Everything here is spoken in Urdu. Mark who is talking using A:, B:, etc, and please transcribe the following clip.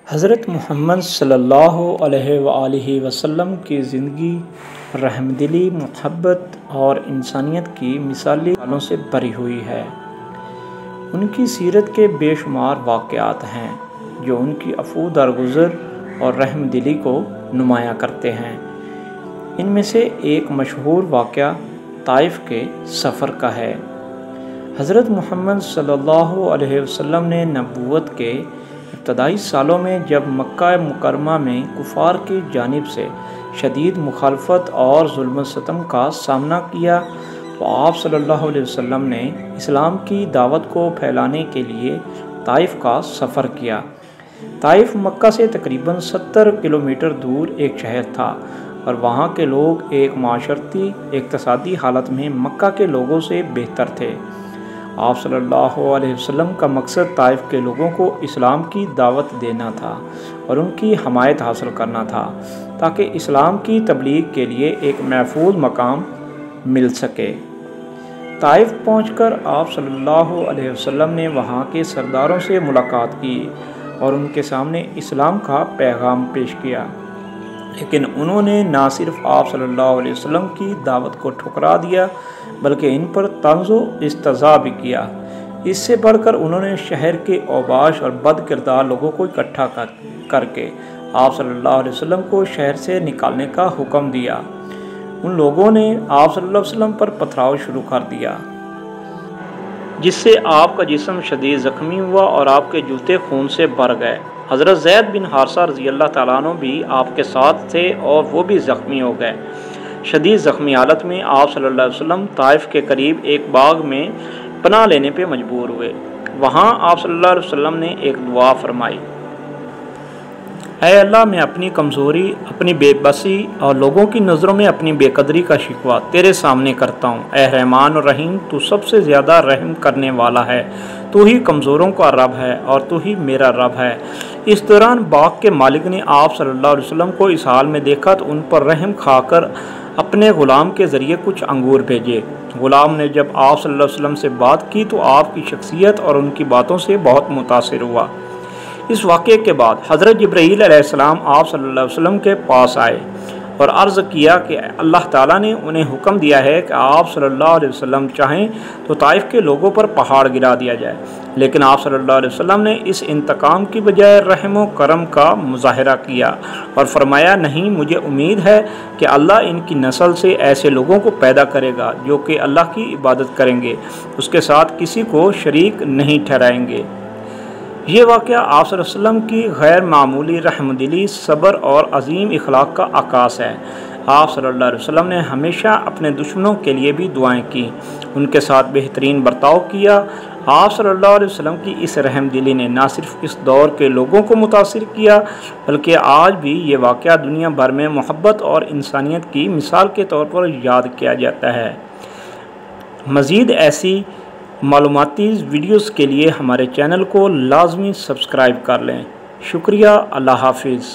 A: حضرت محمد صلی اللہ علیہ وآلہ وسلم کی زندگی رحم دلی، محبت اور انسانیت کی مثالی حالوں سے بھری ہوئی ہے۔ ان کی سیرت کے بے شمار واقعات ہیں جو ان کی عفو درگزر اور رحم دلی کو نمایاں کرتے ہیں۔ ان میں سے ایک مشہور واقعہ طائف کے سفر کا ہے۔ حضرت محمد صلی اللہ علیہ وسلم نے نبوت کے ابتدائی سالوں میں جب مکہ مکرمہ میں کفار کی جانب سے شدید مخالفت اور ظلم و ستم کا سامنا کیا تو آپ صلی اللہ علیہ وسلم نے اسلام کی دعوت کو پھیلانے کے لیے طائف کا سفر کیا۔ طائف مکہ سے تقریباً 70 کلومیٹر دور ایک شہر تھا اور وہاں کے لوگ ایک معاشرتی اقتصادی حالت میں مکہ کے لوگوں سے بہتر تھے۔ آپ صلی اللہ علیہ وسلم کا مقصد طائف کے لوگوں کو اسلام کی دعوت دینا تھا اور ان کی حمایت حاصل کرنا تھا تاکہ اسلام کی تبلیغ کے لیے ایک محفوظ مقام مل سکے۔ طائف پہنچ کر آپ صلی اللہ علیہ وسلم نے وہاں کے سرداروں سے ملاقات کی اور ان کے سامنے اسلام کا پیغام پیش کیا، لیکن انہوں نے نہ صرف آپ صلی اللہ علیہ وسلم کی دعوت کو ٹھکرا دیا بلکہ ان پر طنز و استہزاء بھی کیا۔ اس سے بڑھ کر انہوں نے شہر کے اوباش اور بد کردار لوگوں کو اکٹھا کر کے آپ صلی اللہ علیہ وسلم کو شہر سے نکالنے کا حکم دیا۔ ان لوگوں نے آپ صلی اللہ علیہ وسلم پر پتھراؤ شروع کر دیا، جس سے آپ کا جسم شدید زخمی ہوا اور آپ کے جوتے خون سے بھر گئے۔ حضرت زید بن حارثہ رضی اللہ تعالیٰ عنہ بھی آپ کے ساتھ تھے اور وہ بھی زخمی ہو گئے۔ شدید زخمی حالت میں آپ صلی اللہ علیہ وسلم طائف کے قریب ایک باغ میں پناہ لینے پہ مجبور ہوئے۔ وہاں آپ صلی اللہ علیہ وسلم نے ایک دعا فرمائی: اے اللہ، میں اپنی کمزوری، اپنی بے بسی اور لوگوں کی نظروں میں اپنی بے قدری کا شکوہ تیرے سامنے کرتا ہوں۔ اے رحمان اور رحیم، تو سب سے زیادہ رحم کرنے والا ہے، تو ہی کمزوروں کا رب ہے اور تو ہی میرا رب ہے۔ اس دوران باغ کے مالک نے آپ صلی اللہ علیہ وسلم کو اس حال میں دیکھا تو ان پر رحم کھا کر اپنے غلام کے ذریعے کچھ انگور بھیجے۔ غلام نے جب آپ صلی اللہ علیہ وسلم سے بات کی تو آپ کی شخصیت اور ان کی باتوں سے بہت متاثر ہوا۔ اس واقعے کے بعد حضرت جبرائیل علیہ السلام آپ صلی اللہ علیہ وسلم کے پاس آئے اور عرض کیا کہ اللہ تعالیٰ نے انہیں حکم دیا ہے کہ آپ صلی اللہ علیہ وسلم چاہیں تو طائف کے لوگوں پر پہاڑ گرا دیا جائے، لیکن آپ صلی اللہ علیہ وسلم نے اس انتقام کی بجائے رحم و کرم کا مظاہرہ کیا اور فرمایا، نہیں، مجھے امید ہے کہ اللہ ان کی نسل سے ایسے لوگوں کو پیدا کرے گا جو کہ اللہ کی عبادت کریں گے، اس کے ساتھ کسی کو شریک نہیں ٹھہرائیں گے۔ یہ واقعہ آپ صلی اللہ علیہ وسلم کی غیر معمولی رحم دلی، صبر اور عظیم اخلاق کا عکاس ہے۔ آپ صلی اللہ علیہ وسلم نے ہمیشہ اپنے دشمنوں کے لیے بھی دعائیں کی، ان کے ساتھ بہترین برتاؤ کیا۔ آپ صلی اللہ علیہ وسلم کی اس رحم دلی نے نہ صرف اس دور کے لوگوں کو متاثر کیا بلکہ آج بھی یہ واقعہ دنیا بھر میں محبت اور انسانیت کی مثال کے طور پر یاد کیا جاتا ہے۔ مزید ایسی معلوماتی ویڈیوز کے لیے ہمارے چینل کو لازمی سبسکرائب کر لیں۔ شکریہ۔ اللہ حافظ۔